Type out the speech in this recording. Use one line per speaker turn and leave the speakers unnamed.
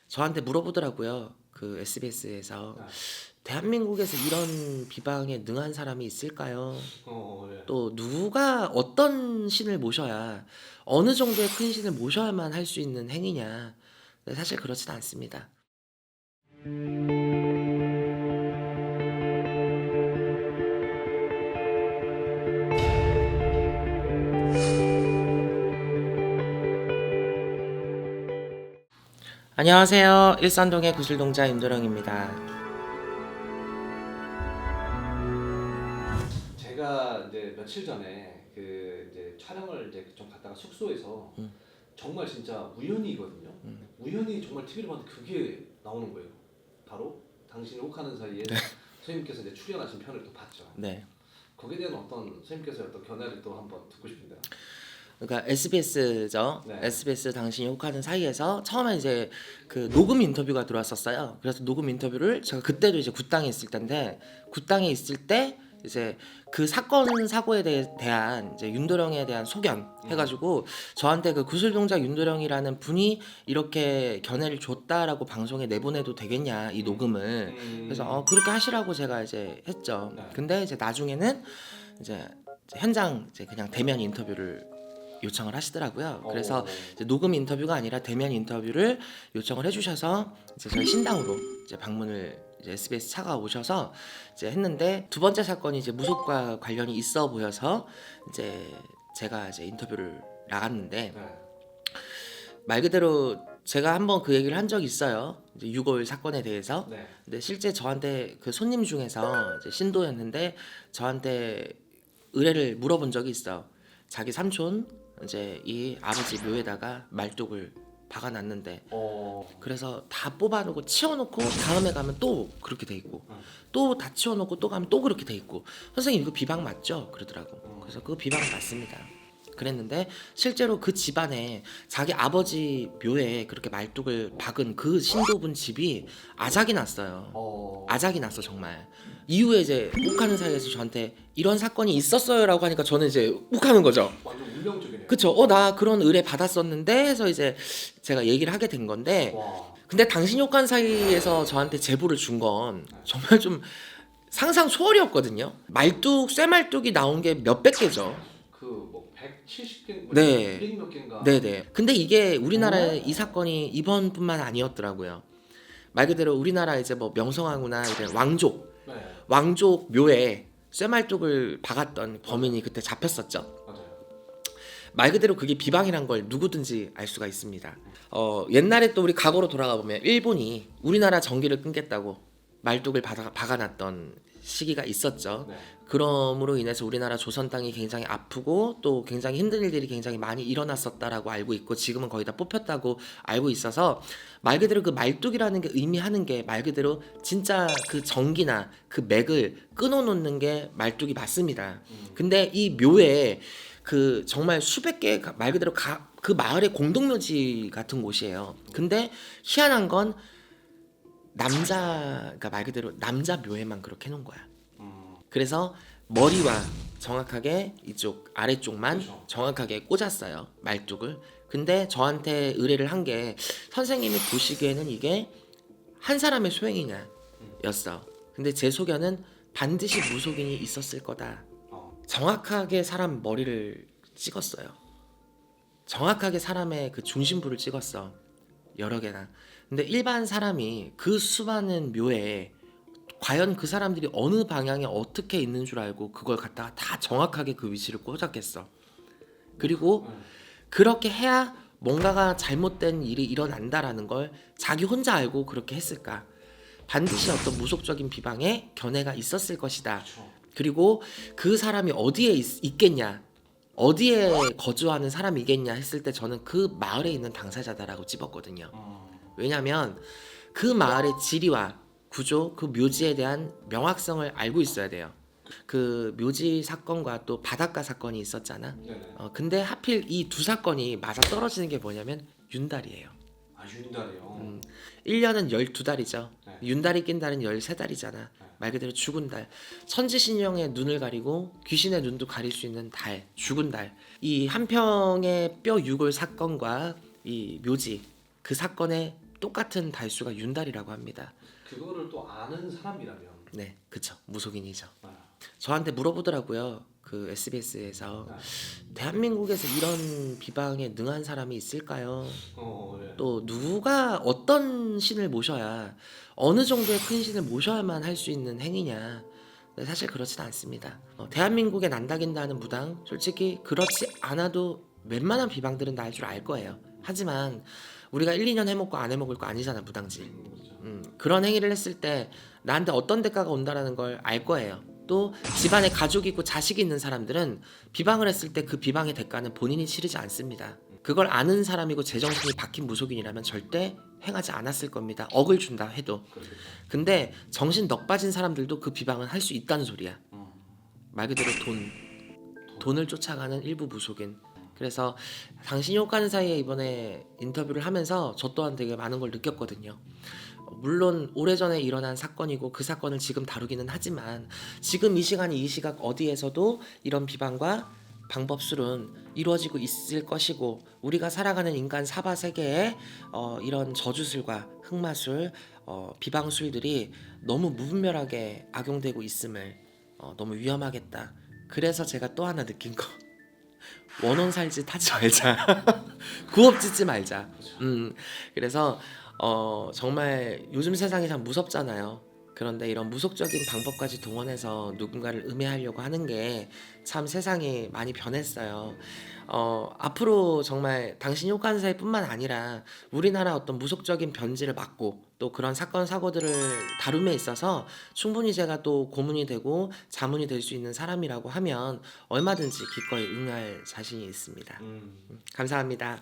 저한테 물어보더라고요. 그 SBS에서
네.
대한민국에서 이런 비방에 능한 사람이 있을까요?
네.
또 누가 어떤 신을 모셔야 어느 정도의 큰 신을 모셔야만 할 수 있는 행위냐? 근데 사실 그렇진 않습니다. 안녕하세요. 일산동의 구슬동자 윤도령입니다.
제가 이제 며칠 전에 그 이제 촬영을 이제 좀 갔다가 숙소에서 정말 진짜 우연히거든요. 우연히 정말 TV를 봤는데 그게 나오는 거예요. 바로 당신이 혹하는 사이에 선생님께서 이제 출연하신 편을 또 봤죠.
네.
거기에 대한 어떤 선생님께서 어떤 견해를 또 한번 듣고 싶은데요.
그러니까 SBS죠.
네.
SBS 당신이 혹하는 사이에서 처음에 이제 그 녹음 인터뷰가 들어왔었어요. 그래서 녹음 인터뷰를 제가 그때도 이제 굿당에 있을 때인데 굿당에 있을 때 이제 그 사건 사고에 대한 이제 윤도령에 대한 소견 해가지고 저한테 그 구슬동자 윤도령이라는 분이 이렇게 견해를 줬다라고 방송에 내보내도 되겠냐 이 녹음을. 그래서 그렇게 하시라고 제가 이제 했죠.
네.
근데 이제 나중에는 이제 현장 이제 그냥 대면 인터뷰를 요청을 하시더라고요. 그래서 이제 녹음 인터뷰가 아니라 대면 인터뷰를 요청을 해주셔서 이제 저희 신당으로 이제 방문을 이제 SBS 차가 오셔서 이제 했는데 두 번째 사건이 이제 무속과 관련이 있어 보여서 이제 제가 이제 인터뷰를 나갔는데
네.
말 그대로 제가 한번 그 얘기를 한 적이 있어요. 이제 6월 사건에 대해서.
네.
근데 실제 저한테 그 손님 중에서 이제 신도였는데 저한테 의뢰를 물어본 적이 있어. 자기 삼촌 이제 이 아버지 묘에다가 말뚝을 박아놨는데 그래서 다 뽑아놓고 치워놓고 다음에 가면 또 그렇게 돼 있고 또 다 치워놓고 또 가면 또 그렇게 돼 있고 선생님 이거 비방 맞죠? 그러더라고. 그래서 그거 비방 맞습니다. 그랬는데 실제로 그 집안에 자기 아버지 묘에 그렇게 말뚝을 박은 그 신도분 집이 아작이 났어요. 아작이 났어 정말. 이후에 이제 욱하는 사이에서 저한테 이런 사건이 있었어요라고 하니까 저는 이제 욱하는 거죠.
완전 운명적이네요.
그쵸? 나 그런 의뢰 받았었는데 해서 이제 제가 얘기를 하게 된 건데
와.
근데 당신 욕한 사이에서 저한테 제보를 준 건 정말 좀 상상 초월이었거든요. 말뚝 쇠말뚝이 나온 게 몇백 개죠.
그뭐 170개,
네.
200몇 개인가.
네네. 근데 이게 우리나라에 이 사건이 이번뿐만 아니었더라고요. 말 그대로 우리나라 이제 뭐 명성황후나 이런
네.
왕족 묘에 쇠말뚝을 박았던 범인이 그때 잡혔었죠.
맞아요.
말 그대로 그게 비방이란 걸 누구든지 알 수가 있습니다. 옛날에 또 우리 과거로 돌아가 보면 일본이 우리나라 전기를 끊겠다고 말뚝을 박아놨던 시기가 있었죠.
네.
그럼으로 인해서 우리나라 조선 땅이 굉장히 아프고 또 굉장히 힘든 일들이 굉장히 많이 일어났었다라고 알고 있고 지금은 거의 다 뽑혔다고 알고 있어서 말 그대로 그 말뚝이라는 게 의미하는 게 말 그대로 진짜 그 전기나 그 맥을 끊어놓는 게 말뚝이 맞습니다. 근데 이 묘에 그 정말 수백 개 말 그대로 그 마을의 공동묘지 같은 곳이에요. 근데 희한한 건 그러니까 말 그대로 남자 묘에만 그렇게 해놓은 거야. 그래서 머리와 정확하게 이쪽 아래쪽만
그렇죠.
정확하게 꽂았어요 말뚝을. 근데 저한테 의뢰를 한 게 선생님이 보시기에는 이게 한 사람의 소행이냐였어. 근데 제 소견은 반드시 무속인이 있었을 거다. 정확하게 사람 머리를 찍었어요. 정확하게 사람의 그 중심부를 찍었어. 여러 개나. 근데 일반 사람이 그 수많은 묘에 과연 그 사람들이 어느 방향에 어떻게 있는 줄 알고 그걸 갖다가 다 정확하게 그 위치를 꽂았겠어. 그리고 그렇게 해야 뭔가가 잘못된 일이 일어난다라는 걸 자기 혼자 알고 그렇게 했을까? 반드시 어떤 무속적인 비방에 견해가 있었을 것이다. 그리고 그 사람이 어디에 있겠냐? 어디에 거주하는 사람이겠냐 했을 때 저는 그 마을에 있는 당사자다라고 찝었거든요. 왜냐하면 그 마을의 지리와 구조, 그 묘지에 대한 명확성을 알고 있어야 돼요. 그 묘지 사건과 또 바닷가 사건이 있었잖아.
네네.
근데 하필 이 두 사건이 맞아 떨어지는 게 뭐냐면 윤달이에요.
아, 윤달이요.
1년은 12달이죠.
네.
윤달이 낀 달은 13달이잖아. 말 그대로 죽은 달. 천지신령의 눈을 가리고 귀신의 눈도 가릴 수 있는 달, 죽은 달. 이 한평의 뼈 유골 사건과 이 묘지 그 사건의 똑같은 달수가 윤달이라고 합니다.
그거를 또 아는 사람이라면
네, 그쵸. 무속인이죠.
아,
저한테 물어보더라고요. 그 SBS에서
아,
대한민국에서 이런 비방에 능한 사람이 있을까요?
예.
또 누가 어떤 신을 모셔야 어느 정도의 큰 신을 모셔야만 할 수 있는 행위냐? 근데 사실 그렇진 않습니다. 대한민국에 난다긴다는 무당 솔직히 그렇지 않아도 웬만한 비방들은 다 할 줄 알 거예요. 하지만 우리가 1, 2년 해먹고 안 해먹을 거 아니잖아 무당지.
그렇죠.
그런 행위를 했을 때 나한테 어떤 대가가 온다라는 걸 알 거예요. 또 집안에 가족이 있고 자식이 있는 사람들은 비방을 했을 때 그 비방의 대가는 본인이 치르지 않습니다. 그걸 아는 사람이고 제정신이 박힌 무속인이라면 절대 행하지 않았을 겁니다. 억을 준다 해도.
그렇겠죠.
근데 정신 넉 빠진 사람들도 그 비방은 할 수 있다는 소리야. 말 그대로 돈을 쫓아가는 일부 무속인. 그래서 당신이 혹하는 사이에 이번에 인터뷰를 하면서 저 또한 되게 많은 걸 느꼈거든요. 물론 오래전에 일어난 사건이고 그 사건을 지금 다루기는 하지만 지금 이 시간이 이 시각 어디에서도 이런 비방과 방법술은 이루어지고 있을 것이고 우리가 살아가는 인간 사바 세계에 이런 저주술과 흑마술, 비방술들이 너무 무분별하게 악용되고 있음을 너무 위험하겠다. 그래서 제가 또 하나 느낀 거 원혼 살짓 하지 말자. 구업 짓지 말자. 그래서 정말 요즘 세상이 참 무섭잖아요. 그런데 이런 무속적인 방법까지 동원해서 누군가를 음해하려고 하는 게 참 세상이 많이 변했어요. 앞으로 정말 당신이 혹한 사이뿐만 아니라 우리나라 어떤 무속적인 변질을 막고 또 그런 사건 사고들을 다룸에 있어서 충분히 제가 또 고문이 되고 자문이 될 수 있는 사람이라고 하면 얼마든지 기꺼이 응할 자신이 있습니다. 감사합니다.